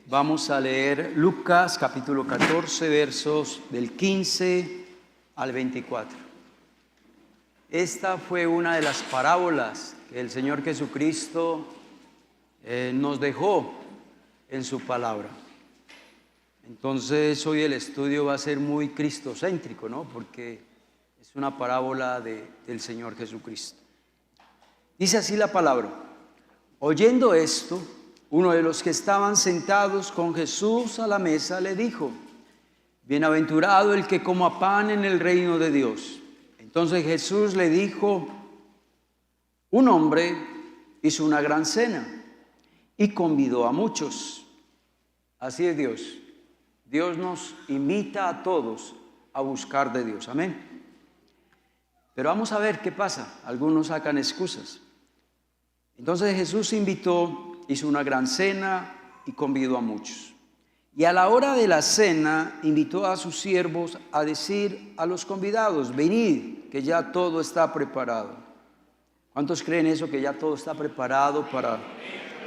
Vamos a leer Lucas capítulo 14, versos del 15 al 24. Esta fue una de las parábolas que el Señor Jesucristo nos dejó en su palabra. Entonces hoy el estudio va a ser muy cristocéntrico, ¿no? Porque es una parábola del Señor Jesucristo. Dice así la palabra: oyendo esto, uno de los que estaban sentados con Jesús a la mesa le dijo: bienaventurado el que coma pan en el reino de Dios. Entonces Jesús le dijo: un hombre hizo una gran cena y convidó a muchos. Así es Dios. Dios nos invita a todos a buscar de Dios. Amén. Pero vamos a ver qué pasa. Algunos sacan excusas. Entonces Jesús hizo una gran cena y convidó a muchos. Y a la hora de la cena invitó a sus siervos a decir a los convidados: venid, que ya todo está preparado. ¿Cuántos creen eso, que ya todo está preparado para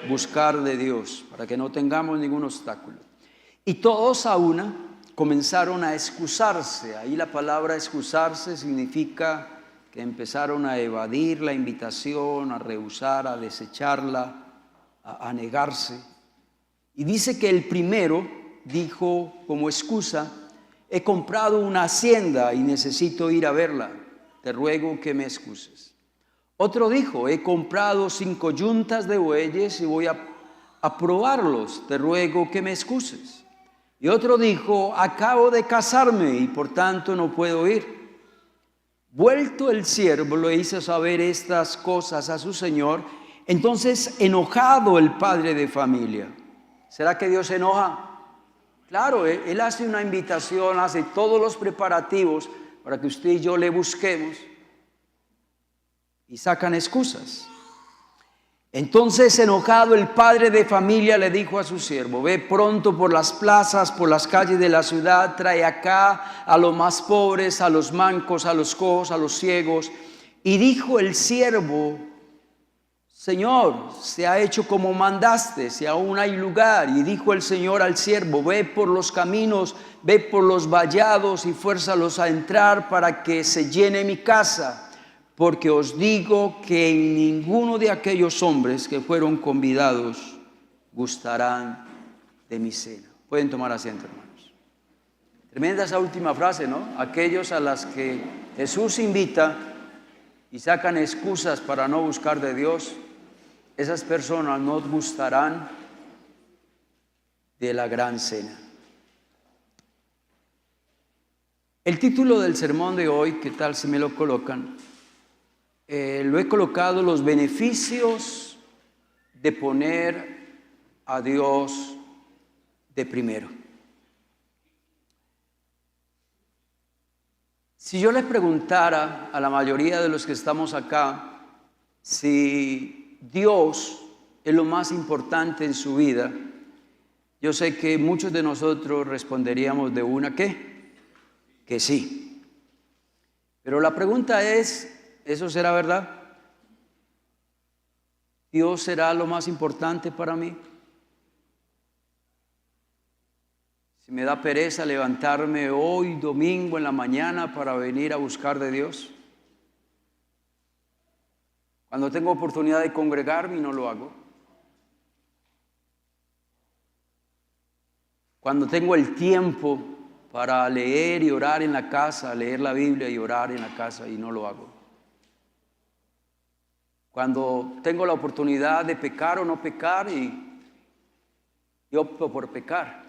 buscar de Dios, para que no tengamos ningún obstáculo? Y todos a una comenzaron a excusarse. Ahí la palabra excusarse significa que empezaron a evadir la invitación, a rehusar, a desecharla, a negarse. Y dice que el primero dijo como excusa: he comprado una hacienda y necesito ir a verla, te ruego que me excuses. Otro dijo: he comprado 5 yuntas de bueyes y voy a probarlos, te ruego que me excuses. Y otro dijo: acabo de casarme y por tanto no puedo ir. Vuelto el siervo le hizo saber estas cosas a su señor. Entonces, enojado el padre de familia. ¿Será que Dios se enoja? Claro, Él hace una invitación, hace todos los preparativos para que usted y yo le busquemos, y sacan excusas. Entonces, enojado el padre de familia le dijo a su siervo: ve pronto por las plazas, por las calles de la ciudad, trae acá a los más pobres, a los mancos, a los cojos, a los ciegos. Y dijo el siervo: Señor, se ha hecho como mandaste, si aún hay lugar. Y dijo el Señor al siervo: ve por los caminos, ve por los vallados y fuérzalos a entrar para que se llene mi casa. Porque os digo que en ninguno de aquellos hombres que fueron convidados gustarán de mi cena. Pueden tomar asiento, hermanos. Tremenda esa última frase, ¿no? Aquellos a las que Jesús invita y sacan excusas para no buscar de Dios, esas personas no gustarán de la gran cena. El título del sermón de hoy, ¿qué tal si me lo colocan? Lo he colocado: los beneficios de poner a Dios de primero. Si yo le preguntara a la mayoría de los que estamos acá si Dios es lo más importante en su vida, yo sé que muchos de nosotros responderíamos de una que sí. Pero la pregunta es: ¿eso será verdad? ¿Dios será lo más importante para mí? Si me da pereza levantarme hoy domingo en la mañana para venir a buscar de Dios, cuando tengo oportunidad de congregarme y no lo hago, cuando tengo el tiempo para leer y orar en la casa, leer la Biblia y orar en la casa y no lo hago, cuando tengo la oportunidad de pecar o no pecar y opto por pecar,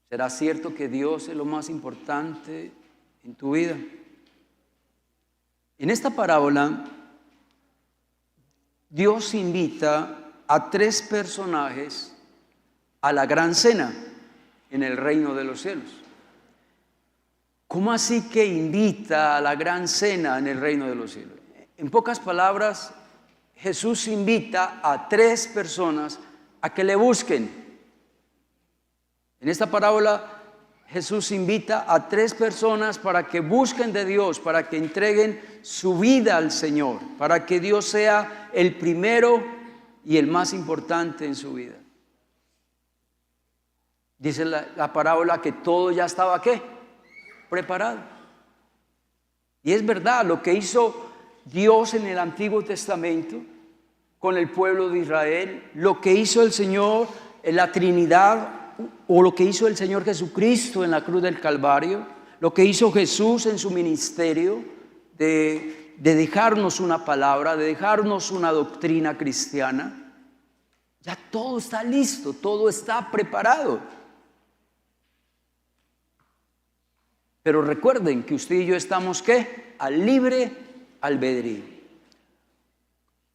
¿será cierto que Dios es lo más importante en tu vida? En esta parábola, Dios invita a 3 personajes a la gran cena en el reino de los cielos. ¿Cómo así que invita a la gran cena en el reino de los cielos? En pocas palabras, Jesús invita a 3 personas a que le busquen. En esta parábola, Jesús invita a 3 personas para que busquen de Dios, para que entreguen su vida al Señor, para que Dios sea el primero y el más importante en su vida. Dice la parábola que todo ya estaba ¿qué? Preparado. Y es verdad, lo que hizo Dios en el Antiguo Testamento con el pueblo de Israel, lo que hizo el Señor en la Trinidad, o lo que hizo el Señor Jesucristo en la cruz del Calvario, lo que hizo Jesús en su ministerio de dejarnos una palabra, de dejarnos una doctrina cristiana. Ya todo está listo, todo está preparado. Pero recuerden que usted y yo estamos ¿qué? Al libre albedrío.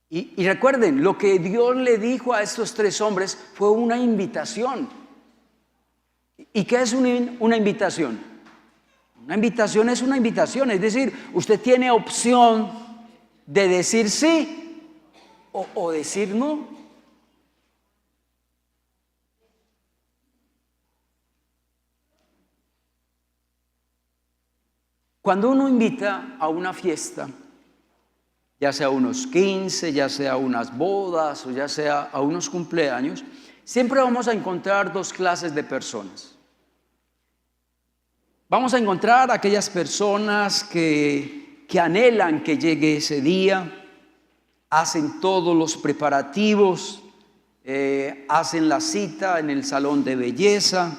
Y recuerden, lo que Dios le dijo a estos tres hombres fue una invitación. ¿Y qué es una invitación? Una invitación es una invitación, es decir, usted tiene opción de decir sí o decir no. Cuando uno invita a una fiesta, ya sea a unos 15, ya sea a unas bodas o ya sea a unos cumpleaños, siempre vamos a encontrar dos clases de personas. Vamos a encontrar aquellas personas que anhelan que llegue ese día, hacen todos los preparativos, hacen la cita en el salón de belleza,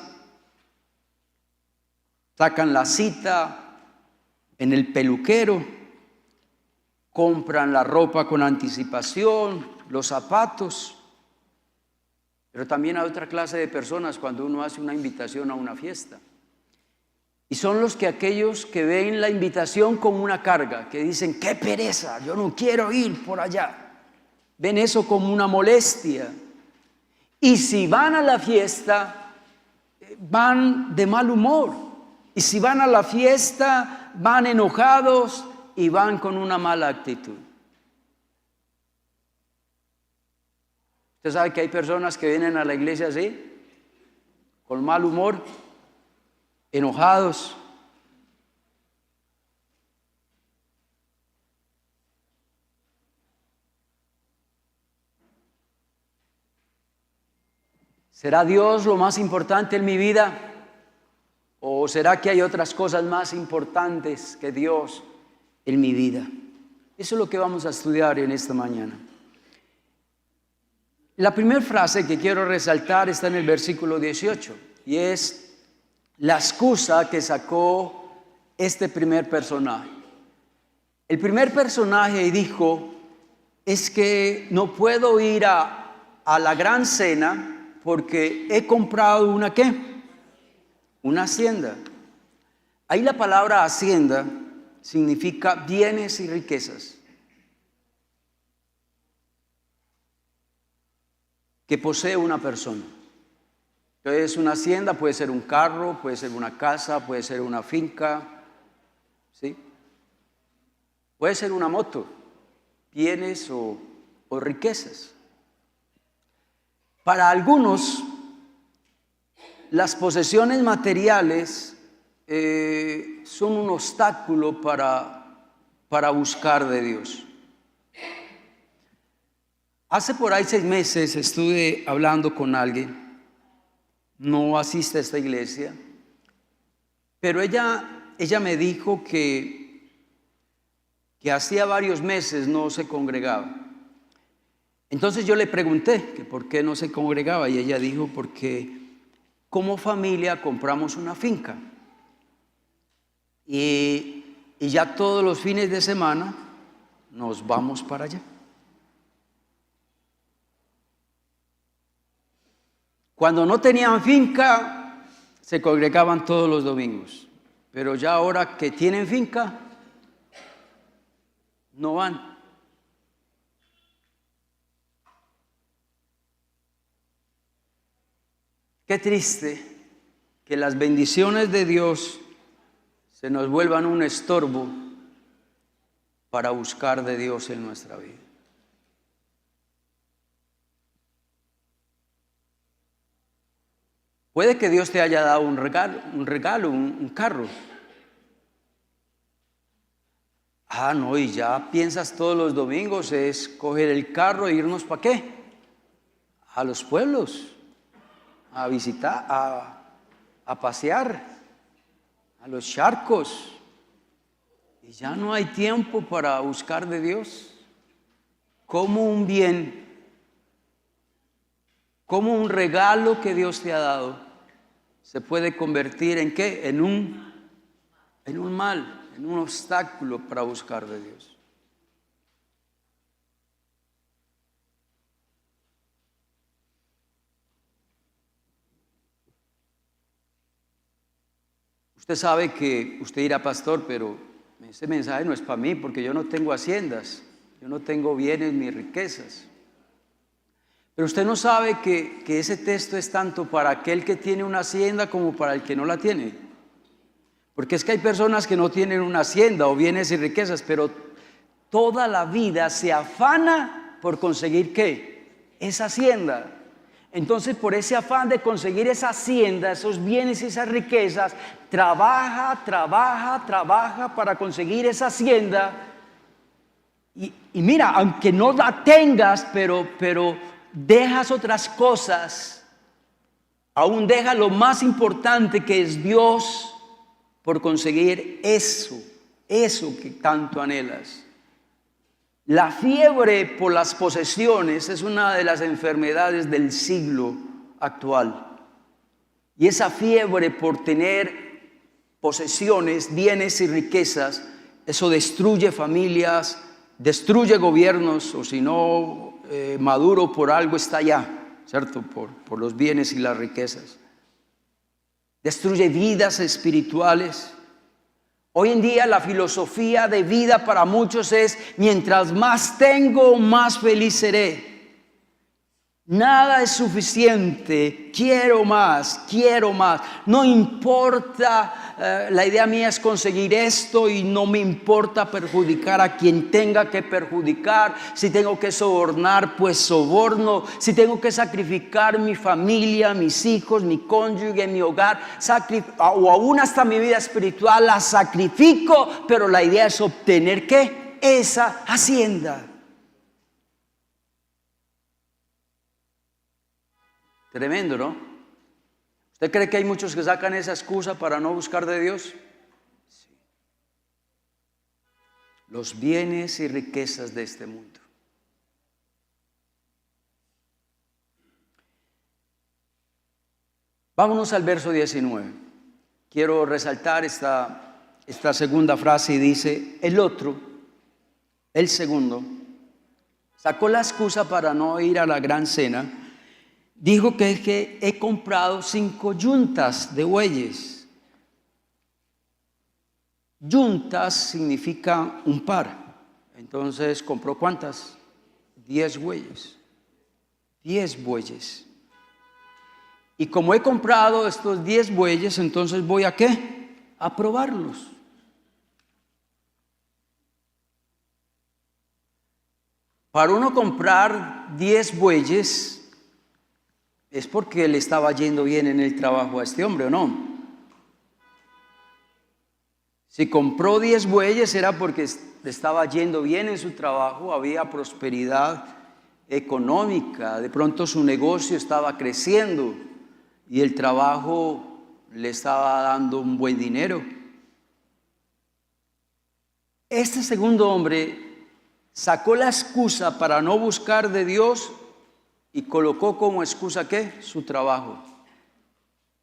sacan la cita en el peluquero, compran la ropa con anticipación, los zapatos. Pero también hay otra clase de personas cuando uno hace una invitación a una fiesta. Y son aquellos que ven la invitación como una carga, que dicen, qué pereza, yo no quiero ir por allá. Ven eso como una molestia. Y si van a la fiesta, van de mal humor. Y si van a la fiesta, van enojados y van con una mala actitud. Usted sabe que hay personas que vienen a la iglesia así, con mal humor, enojados. ¿Será Dios lo más importante en mi vida? ¿O será que hay otras cosas más importantes que Dios en mi vida? Eso es lo que vamos a estudiar en esta mañana. La primera frase que quiero resaltar está en el versículo 18 y es la excusa que sacó este primer personaje. El primer personaje dijo, es que no puedo ir a la gran cena porque he comprado una ¿qué? Una hacienda. Ahí la palabra hacienda significa bienes y riquezas que posee una persona. Entonces, una hacienda puede ser un carro, puede ser una casa, puede ser una finca, ¿sí? Puede ser una moto, bienes o riquezas. Para algunos, las posesiones materiales son un obstáculo para buscar de Dios. Hace por ahí 6 meses estuve hablando con alguien, no asiste a esta iglesia, pero ella me dijo que hacía varios meses no se congregaba. Entonces yo le pregunté que por qué no se congregaba y ella dijo porque como familia compramos una finca y ya todos los fines de semana nos vamos para allá. Cuando no tenían finca, se congregaban todos los domingos. Pero ya ahora que tienen finca, no van. Qué triste que las bendiciones de Dios se nos vuelvan un estorbo para buscar de Dios en nuestra vida. Puede que Dios te haya dado un regalo, un carro. Ah, no, y ya piensas todos los domingos es coger el carro e irnos ¿para qué? A los pueblos, a visitar, a a pasear a los charcos y ya no hay tiempo para buscar de Dios. Como un bien, como un regalo que Dios te ha dado, se puede convertir ¿en qué? En un mal, en un obstáculo para buscar de Dios. Usted sabe que usted dirá, pastor, pero ese mensaje no es para mí porque yo no tengo haciendas, yo no tengo bienes ni riquezas. Pero usted no sabe que ese texto es tanto para aquel que tiene una hacienda como para el que no la tiene. Porque es que hay personas que no tienen una hacienda o bienes y riquezas, pero toda la vida se afana por conseguir ¿qué? Esa hacienda. Entonces, por ese afán de conseguir esa hacienda, esos bienes y esas riquezas, trabaja para conseguir esa hacienda. Y mira, aunque no la tengas, pero dejas otras cosas, aún deja lo más importante que es Dios por conseguir eso que tanto anhelas. La fiebre por las posesiones es una de las enfermedades del siglo actual. Y esa fiebre por tener posesiones, bienes y riquezas, eso destruye familias, destruye gobiernos, o si no, Maduro por algo está allá, ¿cierto? Por los bienes y las riquezas. Destruye vidas espirituales. Hoy en día la filosofía de vida para muchos es: mientras más tengo, más feliz seré. Nada es suficiente, quiero más. No importa, la idea mía es conseguir esto y no me importa perjudicar a quien tenga que perjudicar. Si tengo que sobornar, pues soborno. Si tengo que sacrificar mi familia, mis hijos, mi cónyuge, mi hogar, o aún hasta mi vida espiritual, la sacrifico, pero la idea es obtener ¿qué? Esa hacienda. Tremendo, ¿no? ¿Usted cree que hay muchos que sacan esa excusa para no buscar de Dios? Sí. Los bienes y riquezas de este mundo. Vámonos al verso 19. Quiero resaltar esta segunda frase y dice: el segundo, sacó la excusa para no ir a la gran cena. Dijo que es que he comprado 5 yuntas de bueyes. Yuntas significa un par. Entonces, ¿compró cuántas? 10 bueyes. 10 bueyes. Y como he comprado estos 10 bueyes, entonces voy ¿a qué? A probarlos. Para uno comprar 10 bueyes es porque le estaba yendo bien en el trabajo a este hombre, ¿o no? Si compró 10 bueyes era porque le estaba yendo bien en su trabajo, había prosperidad económica, de pronto su negocio estaba creciendo y el trabajo le estaba dando un buen dinero. Este segundo hombre sacó la excusa para no buscar de Dios y colocó como excusa ¿qué? Su trabajo.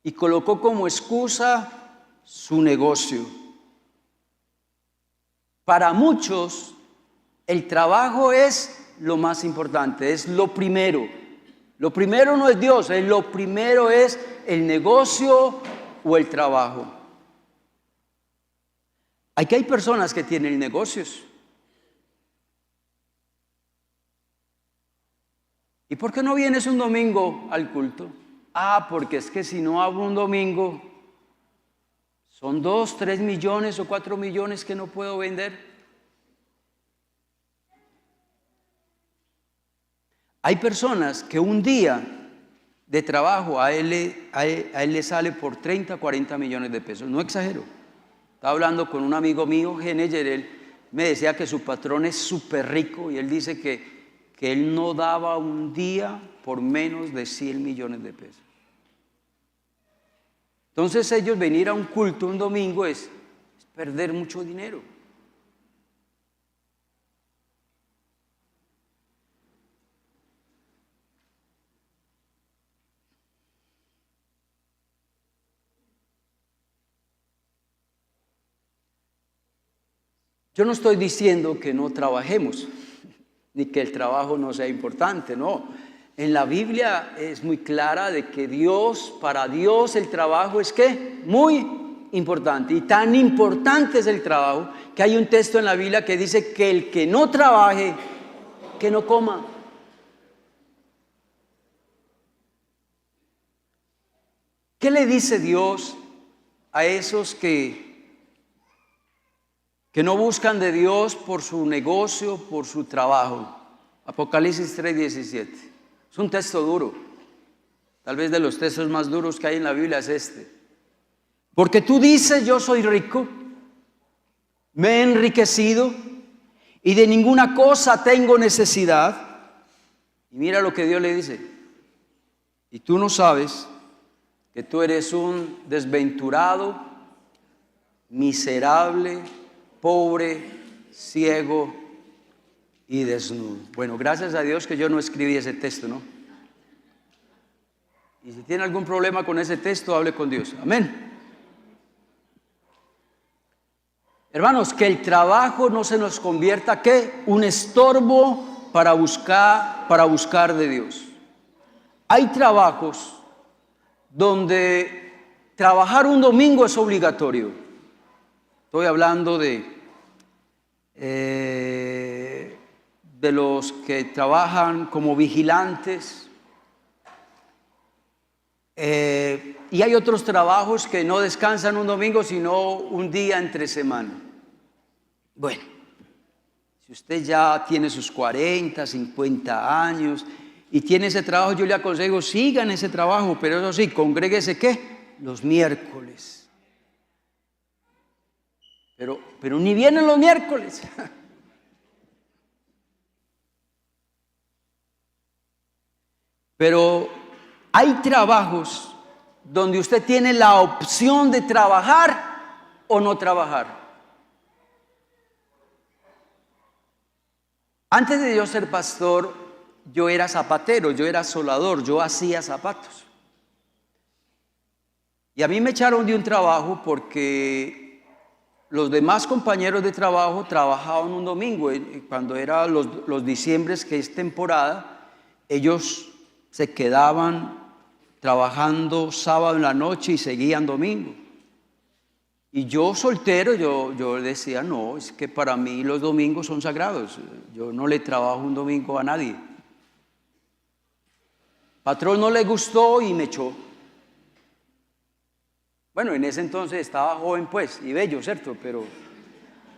Y colocó como excusa su negocio. Para muchos, el trabajo es lo más importante, es lo primero. Lo primero no es Dios, lo primero es el negocio o el trabajo. Aquí hay personas que tienen negocios. ¿Y por qué no vienes un domingo al culto? Porque es que si no hago un domingo, son 2, 3 millones o 4 millones que no puedo vender. Hay personas que un día de trabajo a él le sale por 30, 40 millones de pesos. No exagero. Estaba hablando con un amigo mío, Geneyer, él me decía que su patrón es súper rico y él dice que él no daba un día por menos de 100 millones de pesos. Entonces ellos venir a un culto un domingo es perder mucho dinero. Yo no estoy diciendo que no trabajemos, ni que el trabajo no sea importante, no. En la Biblia es muy clara de que para Dios el trabajo es ¿qué? Muy importante. Y tan importante es el trabajo que hay un texto en la Biblia que dice que el que no trabaje, que no coma. ¿Qué le dice Dios a esos que no buscan de Dios por su negocio, por su trabajo? Apocalipsis 3:17. Es un texto duro. Tal vez de los textos más duros que hay en la Biblia es este. Porque tú dices, yo soy rico, me he enriquecido y de ninguna cosa tengo necesidad. Y mira lo que Dios le dice. Y tú no sabes que tú eres un desventurado, miserable, pobre, ciego y desnudo. Bueno, gracias a Dios que yo no escribí ese texto, ¿no? Y si tiene algún problema con ese texto, hable con Dios. Amén. Hermanos, que el trabajo no se nos convierta, ¿qué? Un estorbo para buscar de Dios. Hay trabajos donde trabajar un domingo es obligatorio. Estoy hablando de los que trabajan como vigilantes. Y hay otros trabajos que no descansan un domingo, sino un día entre semana. Bueno, si usted ya tiene sus 40, 50 años y tiene ese trabajo, yo le aconsejo, siga en ese trabajo, pero eso sí, congréguese, ¿qué? Los miércoles. Pero ni vienen los miércoles. Pero hay trabajos donde usted tiene la opción de trabajar o no trabajar. Antes de yo ser pastor, yo era zapatero, yo era soldador, yo hacía zapatos. Y a mí me echaron de un trabajo porque los demás compañeros de trabajo trabajaban un domingo. Cuando era los diciembres, que es temporada, ellos se quedaban trabajando sábado en la noche y seguían domingo. Y yo soltero, yo decía, no, es que para mí los domingos son sagrados. Yo no le trabajo un domingo a nadie. Patrón no le gustó y me echó. Bueno, en ese entonces estaba joven pues y bello, ¿cierto? Pero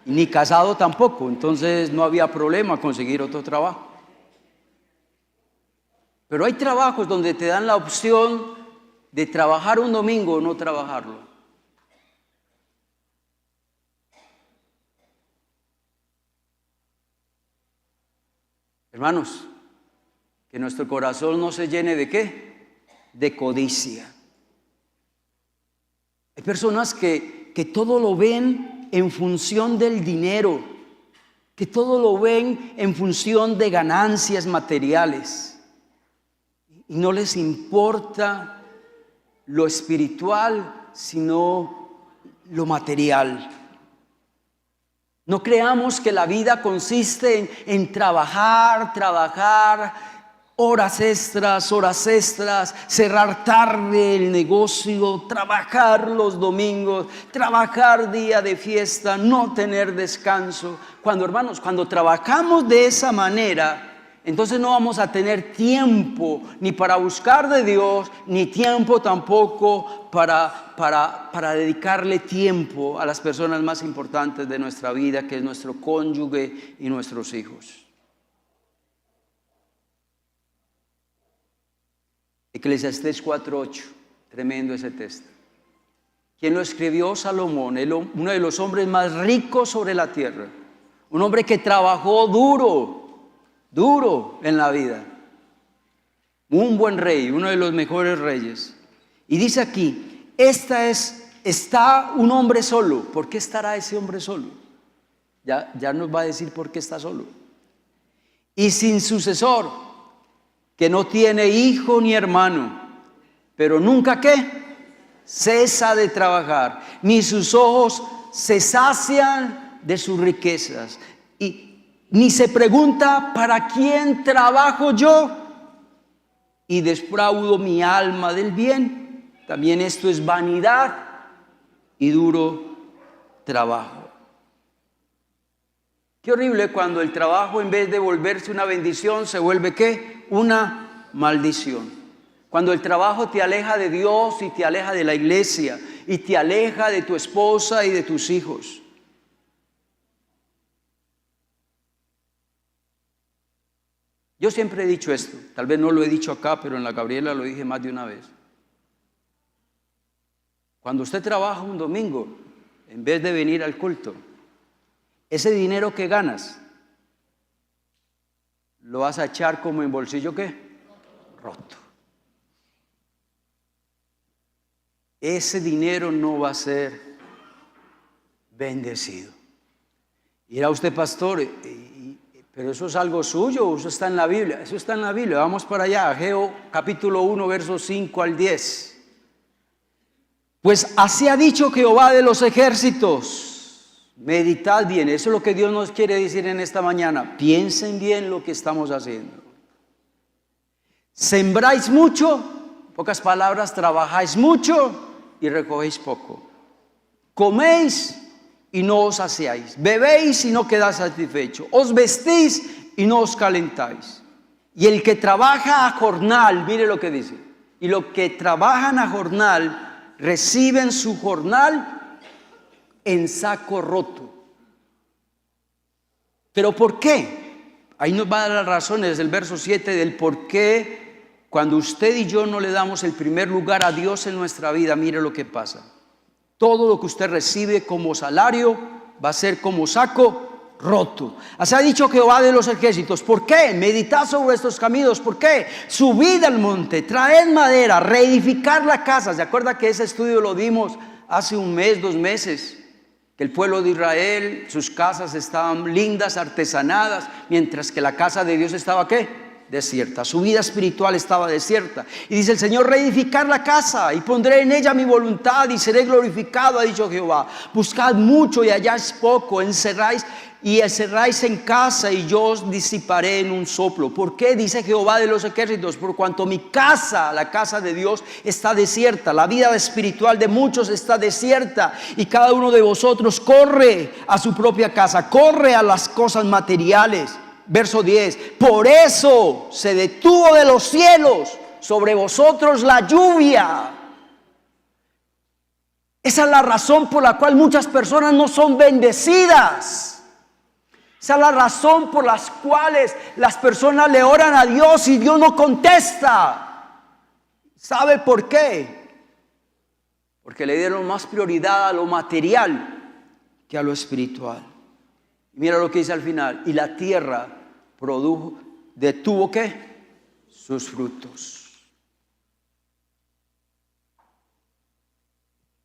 ni casado tampoco, entonces no había problema conseguir otro trabajo. Pero hay trabajos donde te dan la opción de trabajar un domingo o no trabajarlo. Hermanos, que nuestro corazón no se llene de ¿qué? De codicia. Hay personas que todo lo ven en función del dinero, que todo lo ven en función de ganancias materiales. Y no les importa lo espiritual, sino lo material. No creamos que la vida consiste en trabajar, horas extras, cerrar tarde el negocio, trabajar los domingos, trabajar día de fiesta, no tener descanso. Hermanos, cuando trabajamos de esa manera, entonces no vamos a tener tiempo ni para buscar de Dios, ni tiempo tampoco para dedicarle tiempo a las personas más importantes de nuestra vida, que es nuestro cónyuge y nuestros hijos. Eclesiastés 4:8, tremendo ese texto. ¿Quién lo escribió? Salomón, uno de los hombres más ricos sobre la tierra, un hombre que trabajó duro en la vida, un buen rey, uno de los mejores reyes. Y dice aquí está un hombre solo. ¿Por qué estará ese hombre solo? Ya nos va a decir por qué está solo. Y sin sucesor, que no tiene hijo ni hermano, pero nunca ¿qué? Cesa de trabajar, ni sus ojos se sacian de sus riquezas, y ni se pregunta: ¿para quién trabajo yo y defraudo mi alma del bien? También esto es vanidad y duro trabajo. Qué horrible cuando el trabajo, en vez de volverse una bendición, se vuelve ¿qué? Una maldición. Cuando el trabajo te aleja de Dios y te aleja de la iglesia y te aleja de tu esposa y de tus hijos. Yo siempre he dicho esto, tal vez no lo he dicho acá, pero en la Gabriela lo dije más de una vez. Cuando usted trabaja un domingo, en vez de venir al culto, ese dinero que ganas, lo vas a echar como en bolsillo ¿qué? Roto. Ese dinero no va a ser bendecido. Y era usted pastor, pero eso es algo suyo, eso está en la Biblia. Eso está en la Biblia. Vamos para allá, Ageo capítulo 1, versos 5 al 10. Pues así ha dicho Jehová de los ejércitos. Meditad bien, eso es lo que Dios nos quiere decir en esta mañana. Piensen bien lo que estamos haciendo. Sembráis mucho, en pocas palabras, trabajáis mucho y recogéis poco. Coméis y no os saciáis. Bebéis y no quedáis satisfechos. Os vestís y no os calentáis. Y el que trabaja a jornal, mire lo que dice. Y los que trabajan a jornal reciben su jornal en saco roto. ¿Pero por qué? Ahí nos va a dar las razones del verso 7 del por qué cuando usted y yo no le damos el primer lugar a Dios en nuestra vida. Mire lo que pasa. Todo lo que usted recibe como salario va a ser como saco roto. Así ha dicho Jehová de los ejércitos. ¿Por qué? Meditad sobre estos caminos. ¿Por qué? Subid al monte, traed madera, reedificar la casa. ¿Se acuerda que ese estudio lo dimos hace un mes, 2 meses? Que el pueblo de Israel, sus casas estaban lindas, artesanadas, mientras que la casa de Dios estaba ¿qué? Desierta. Su vida espiritual estaba desierta. Y dice el Señor: reedificar la casa y pondré en ella mi voluntad y seré glorificado, ha dicho Jehová. Buscad mucho y halláis poco, encerráis en casa y yo os disiparé en un soplo. ¿Por qué? Dice Jehová de los ejércitos: por cuanto mi casa, la casa de Dios, está desierta. La vida espiritual de muchos está desierta y cada uno de vosotros corre a su propia casa, corre a las cosas materiales. Verso 10: por eso se detuvo de los cielos sobre vosotros la lluvia. Esa es la razón por la cual muchas personas no son bendecidas. Esa es la razón por las cuales las personas le oran a Dios y Dios no contesta. ¿Sabe por qué? Porque le dieron más prioridad a lo material que a lo espiritual. Mira lo que dice al final: y la tierra detuvo ¿qué? Sus frutos.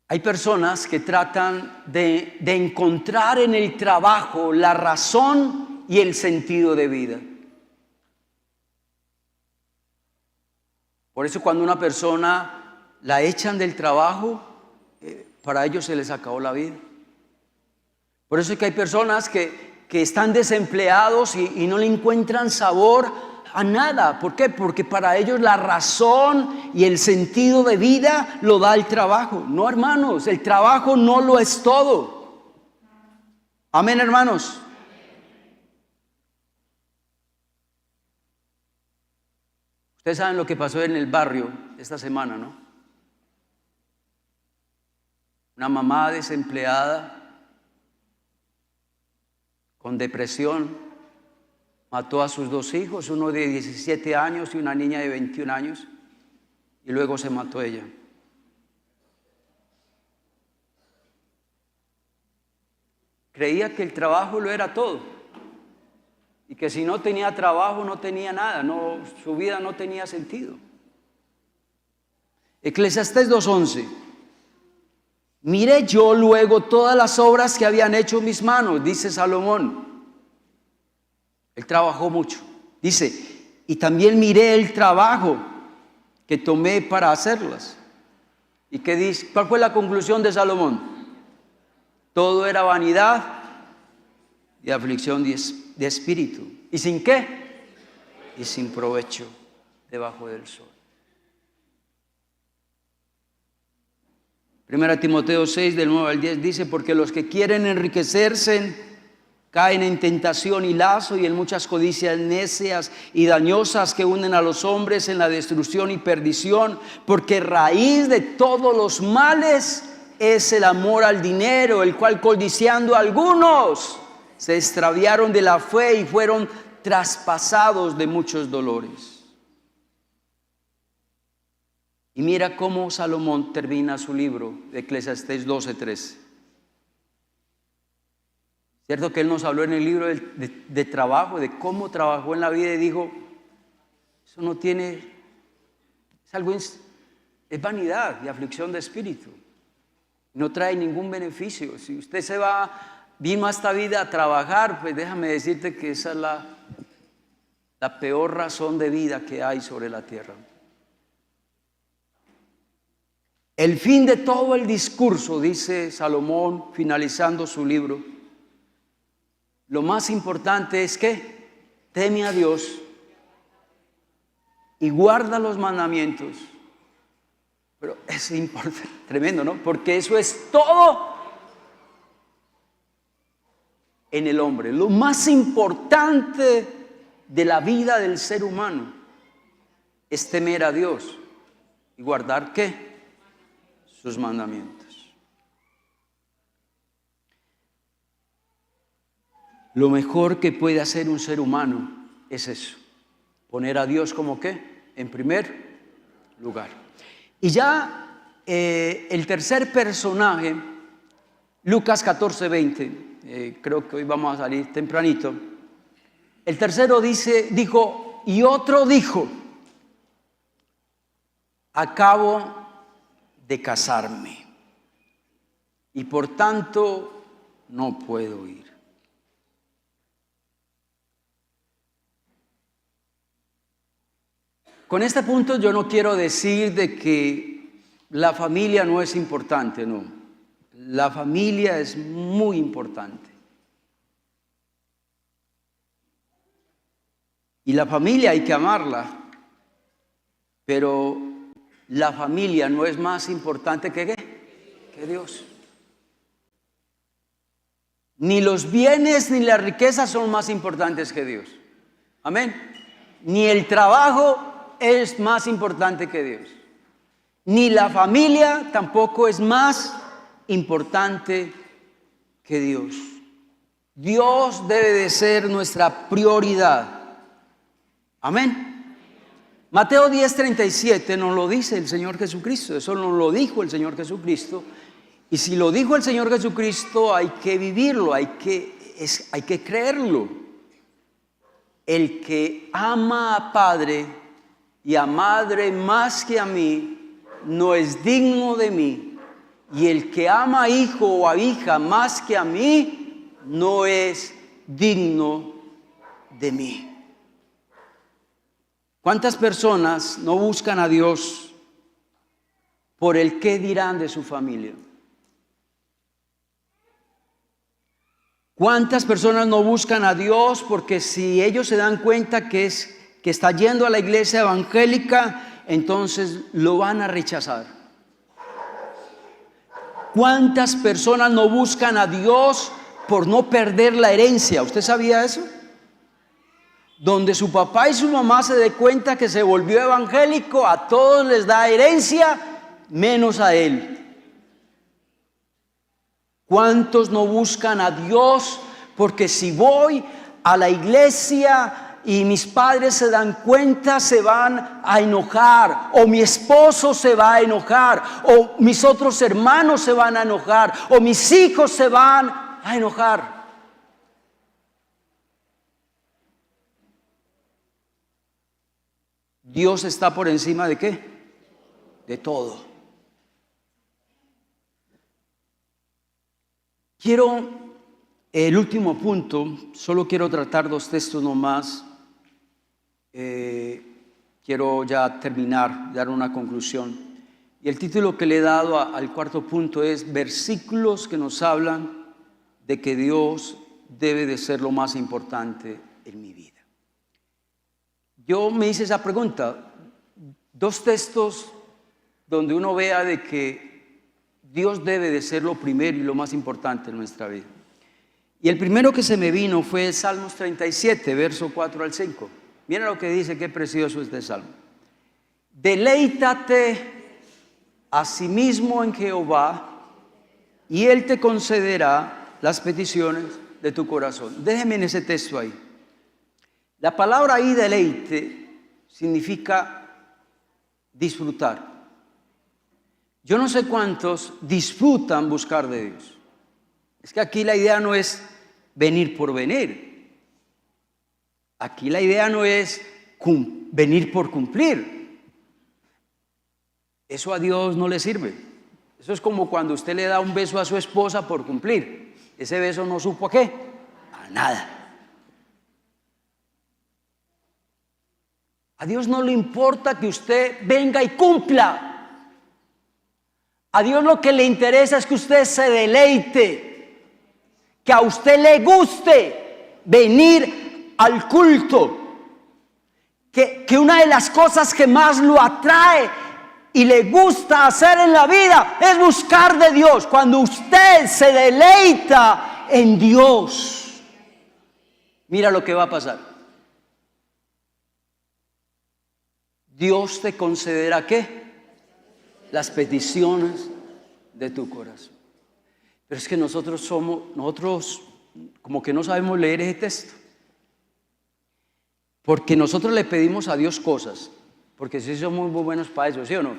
Hay personas que tratan de encontrar en el trabajo la razón y el sentido de vida. Por eso cuando una persona la echan del trabajo, para ellos se les acabó la vida. Por eso es que hay personas que están desempleados y no le encuentran sabor a nada. ¿Por qué? Porque para ellos la razón y el sentido de vida lo da el trabajo. No, hermanos, el trabajo no lo es todo. Amén, hermanos. Ustedes saben lo que pasó en el barrio esta semana, ¿no? Una mamá desempleada con depresión mató a sus 2 hijos, uno de 17 años y una niña de 21 años, y luego se mató ella. Creía que el trabajo lo era todo y que si no tenía trabajo no tenía nada, su vida no tenía sentido. Eclesiastés 2:11: Miré yo luego todas las obras que habían hecho mis manos, dice Salomón. Él trabajó mucho. Dice, y también miré el trabajo que tomé para hacerlas. ¿Y qué dice? ¿Cuál fue la conclusión de Salomón? Todo era vanidad y aflicción de espíritu. ¿Y sin qué? Y sin provecho debajo del sol. 1 Timoteo 6, del 9 al 10 dice, porque los que quieren enriquecerse caen en tentación y lazo y en muchas codicias necias y dañosas que hunden a los hombres en la destrucción y perdición, porque raíz de todos los males es el amor al dinero, el cual codiciando algunos se extraviaron de la fe y fueron traspasados de muchos dolores. Y mira cómo Salomón termina su libro de Eclesiastés 12:13. Cierto que él nos habló en el libro de trabajo, de cómo trabajó en la vida y dijo, eso no tiene, es algo, es vanidad y aflicción de espíritu. No trae ningún beneficio. Si usted vino a esta vida a trabajar, pues déjame decirte que esa es la peor razón de vida que hay sobre la tierra. El fin de todo el discurso, dice Salomón, finalizando su libro, lo más importante es que teme a Dios y guarda los mandamientos. Pero es importante, tremendo, ¿no? Porque eso es todo en el hombre. Lo más importante de la vida del ser humano es temer a Dios y guardar ¿qué? Sus mandamientos. Lo mejor que puede hacer un ser humano es eso, poner a Dios como ¿qué? En primer lugar. Y ya el tercer personaje, Lucas 14:20, creo que hoy vamos a salir tempranito. El tercero dijo, y otro dijo, acabo de casarme y por tanto no puedo ir. Con este punto yo no quiero decir de que la familia no es importante, no. La familia es muy importante. Y la familia hay que amarla, pero la familia no es más importante que Dios. Ni los bienes ni las riquezas son más importantes que Dios. Amén. Ni el trabajo es más importante que Dios. Ni la familia tampoco es más importante que Dios. Dios debe de ser nuestra prioridad. Amén. Mateo 10:37 nos lo dice el Señor Jesucristo. Eso nos lo dijo el Señor Jesucristo. Y si lo dijo el Señor Jesucristo, hay que vivirlo, hay que creerlo. El que ama a padre y a madre más que a mí, no es digno de mí. Y el que ama a hijo o a hija más que a mí, no es digno de mí. ¿Cuántas personas no buscan a Dios por el qué dirán de su familia? ¿Cuántas personas no buscan a Dios porque si ellos se dan cuenta que está yendo a la iglesia evangélica, entonces lo van a rechazar? ¿Cuántas personas no buscan a Dios por no perder la herencia? ¿Usted sabía eso? Donde su papá y su mamá se den cuenta que se volvió evangélico, a todos les da herencia, menos a él. ¿Cuántos no buscan a Dios? Porque si voy a la iglesia y mis padres se dan cuenta, se van a enojar, o mi esposo se va a enojar, o mis otros hermanos se van a enojar, o mis hijos se van a enojar. Dios está por encima ¿de qué? De todo. Quiero, el último punto, solo quiero tratar 2 textos nomás. Quiero ya terminar, dar una conclusión. Y el título que le he dado al 4.º punto es versículos que nos hablan de que Dios debe de ser lo más importante en mi vida. Yo me hice esa pregunta, 2 textos donde uno vea de que Dios debe de ser lo primero y lo más importante en nuestra vida. Y el primero que se me vino fue Salmos 37, verso 4 al 5. Mira lo que dice, qué precioso es este salmo. Deleítate asimismo en Jehová, y Él te concederá las peticiones de tu corazón. Déjeme en ese texto ahí. La palabra ahí, deleite, significa disfrutar. Yo no sé cuántos disfrutan buscar de Dios. Es que aquí la idea no es venir por venir. Aquí la idea no es venir por cumplir. Eso a Dios no le sirve. Eso es como cuando usted le da un beso a su esposa por cumplir. Ese beso no supo a qué, a nada. A Dios no le importa que usted venga y cumpla. A Dios lo que le interesa es que usted se deleite, que a usted le guste venir al culto, que una de las cosas que más lo atrae y le gusta hacer en la vida es buscar de Dios. Cuando usted se deleita en Dios, mira lo que va a pasar. Dios te concederá ¿qué? Las peticiones de tu corazón. Pero es que nosotros como que no sabemos leer ese texto. Porque nosotros le pedimos a Dios cosas. Porque sí somos muy buenos para eso, ¿sí o no?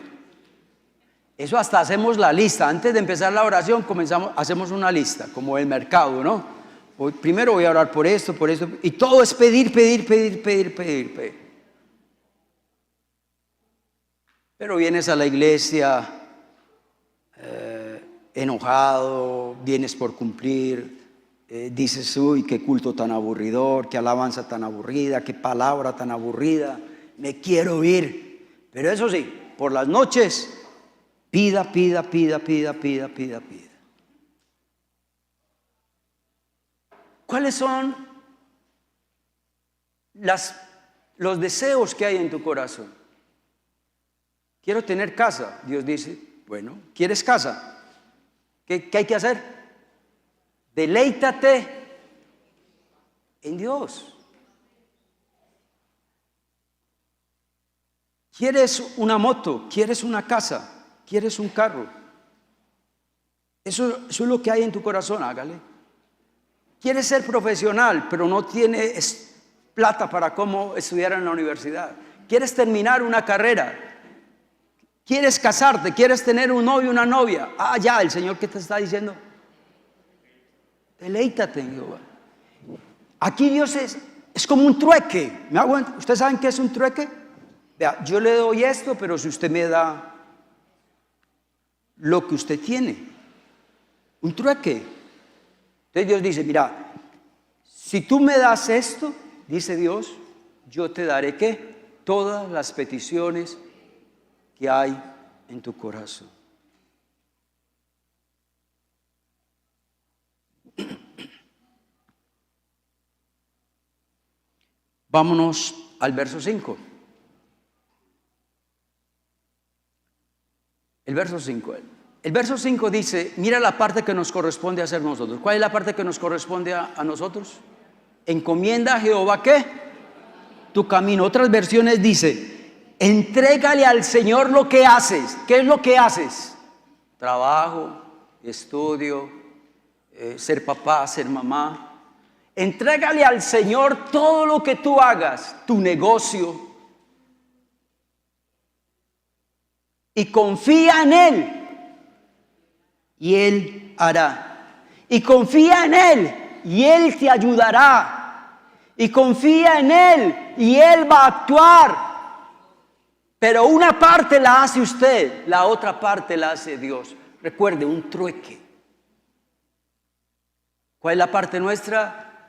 Eso hasta hacemos la lista. Antes de empezar la oración hacemos una lista, como el mercado, ¿no? Primero voy a orar por esto. Y todo es pedir. Pero vienes a la iglesia enojado, vienes por cumplir, dices, uy, qué culto tan aburridor, qué alabanza tan aburrida, qué palabra tan aburrida, me quiero ir. Pero eso sí, por las noches, pida. ¿Cuáles son los deseos que hay en tu corazón? Quiero tener casa. Dios dice, bueno, ¿quieres casa? ¿Qué hay que hacer? Deleítate en Dios. ¿Quieres una moto? ¿Quieres una casa? ¿Quieres un carro? Eso es lo que hay en tu corazón, hágale. ¿Quieres ser profesional, pero no tienes plata para cómo estudiar en la universidad? ¿Quieres terminar una carrera? ¿Quieres casarte? ¿Quieres tener un novio, una novia? Ah, ya, el Señor que te está diciendo, deleítate en Jehová. Aquí Dios es como un trueque. ¿Me hago? ¿Ustedes saben qué es un trueque? Vea, yo le doy esto, pero si usted me da lo que usted tiene, un trueque. Entonces Dios dice, mira, si tú me das esto, dice Dios, yo te daré ¿qué? Todas las peticiones que hay en tu corazón. Vámonos al verso 5. El verso 5. El verso 5 dice, mira la parte que nos corresponde hacer nosotros. ¿Cuál es la parte que nos corresponde a nosotros? Encomienda a Jehová ¿qué? Tu camino. Otras versiones dice, entrégale al Señor lo que haces. ¿Qué es lo que haces? Trabajo, estudio, ser papá, ser mamá. Entrégale al Señor todo lo que tú hagas, tu negocio. Y confía en Él. Y Él hará. Y confía en Él. Y Él te ayudará. Y confía en Él. Y Él va a actuar. Pero una parte la hace usted, la otra parte la hace Dios. Recuerde, un trueque. ¿Cuál es la parte nuestra?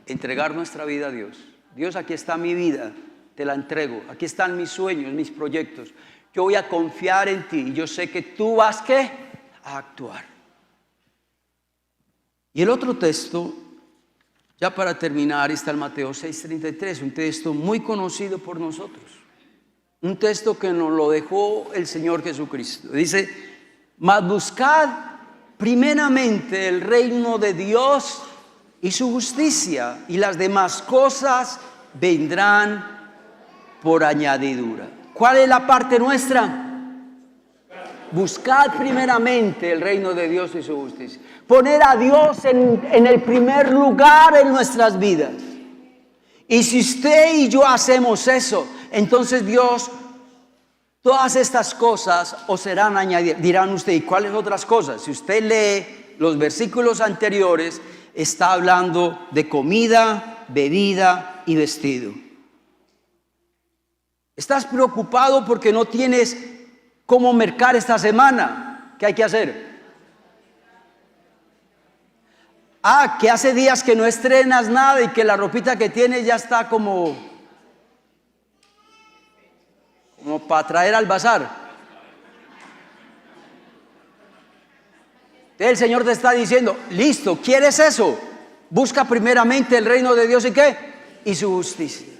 Entregar nuestra vida a Dios. Dios, aquí está mi vida, te la entrego. Aquí están mis sueños, mis proyectos. Yo voy a confiar en ti y yo sé que tú vas, ¿qué? A actuar. Y el otro texto, ya para terminar, está el Mateo 6:33, un texto muy conocido por nosotros. Un texto que nos lo dejó el Señor Jesucristo. Dice, mas buscad primeramente el reino de Dios y su justicia, y las demás cosas vendrán por añadidura. ¿Cuál es la parte nuestra? Buscad primeramente el reino de Dios y su justicia. Poner a Dios en el primer lugar en nuestras vidas. Y si usted y yo hacemos eso, entonces Dios, todas estas cosas os serán añadidas. Dirán usted, ¿y cuáles otras cosas? Si usted lee los versículos anteriores, está hablando de comida, bebida y vestido. ¿Estás preocupado porque no tienes cómo mercar esta semana? ¿Qué hay que hacer? Que hace días que no estrenas nada y que la ropita que tienes ya está como para traer al bazar. Entonces el Señor te está diciendo, listo, ¿quieres eso? Busca primeramente el reino de Dios y ¿qué? Y su justicia.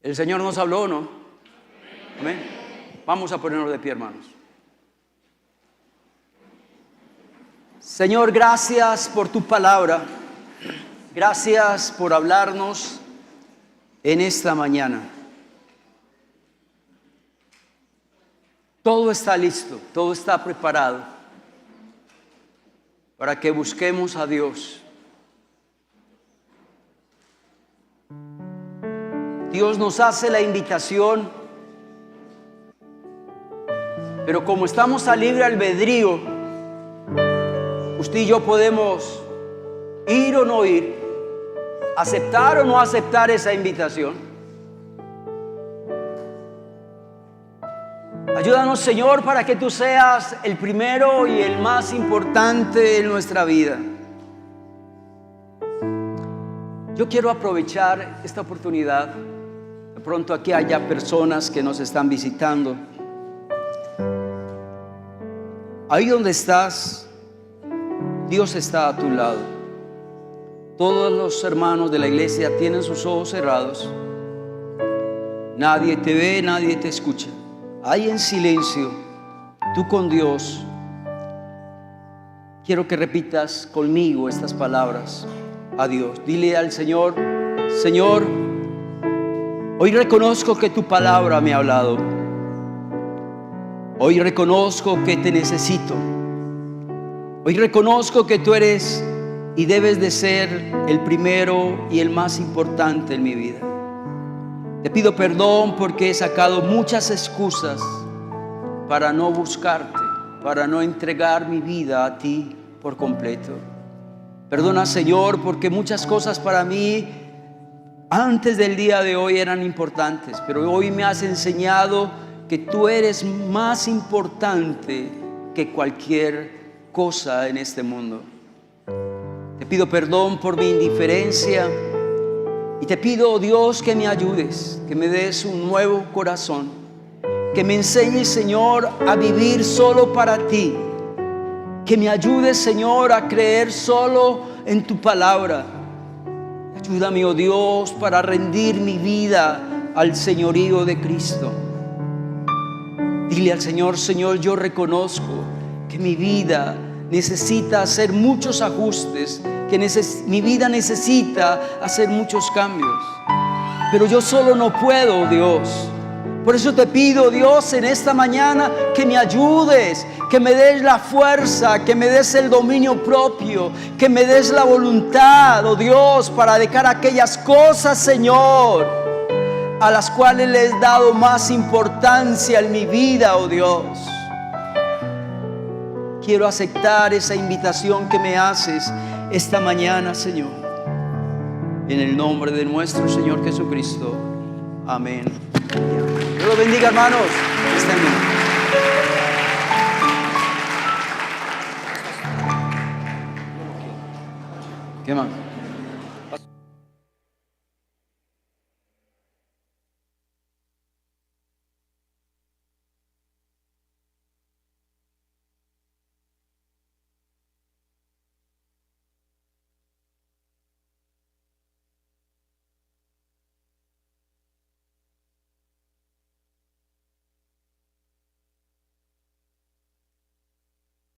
¿El Señor nos habló o no? Amén. Vamos a ponernos de pie, hermanos. Señor, gracias por tu palabra. Gracias por hablarnos en esta mañana. Todo está listo, todo está preparado para que busquemos a Dios. Dios nos hace la invitación, pero como estamos a libre albedrío, usted y yo podemos ir o no ir, aceptar o no aceptar esa invitación. Ayúdanos, Señor, para que tú seas el primero y el más importante en nuestra vida. Yo quiero aprovechar esta oportunidad. De pronto aquí haya personas que nos están visitando. Ahí donde estás, Dios está a tu lado. Todos los hermanos de la iglesia tienen sus ojos cerrados. Nadie te ve, nadie te escucha. Ahí en silencio, tú con Dios. Quiero que repitas conmigo estas palabras a Dios. Dile al Señor, Señor, hoy reconozco que tu palabra me ha hablado. Hoy reconozco que te necesito. Hoy reconozco que tú eres y debes de ser el primero y el más importante en mi vida. Te pido perdón porque he sacado muchas excusas para no buscarte, para no entregar mi vida a ti por completo. Perdona, Señor, porque muchas cosas para mí antes del día de hoy eran importantes, pero hoy me has enseñado que tú eres más importante que cualquier cosa en este mundo. Te pido perdón por mi indiferencia y te pido, oh Dios, que me ayudes, que me des un nuevo corazón, que me enseñes, Señor, a vivir solo para ti, que me ayudes, Señor, a creer solo en tu palabra. Ayúdame, oh Dios, para rendir mi vida al señorío de Cristo. Dile al Señor, Señor, yo reconozco que mi vida necesita hacer muchos ajustes, que mi vida necesita hacer muchos cambios, pero yo solo no puedo, Dios. Por eso te pido, Dios, en esta mañana que me ayudes, que me des la fuerza, que me des el dominio propio, que me des la voluntad, oh Dios, para dejar aquellas cosas, Señor, a las cuales le he dado más importancia en mi vida, oh Dios. Quiero aceptar esa invitación que me haces esta mañana, Señor. En el nombre de nuestro Señor Jesucristo. Amén. Dios los bendiga, hermanos. Estén bien. ¿Qué más?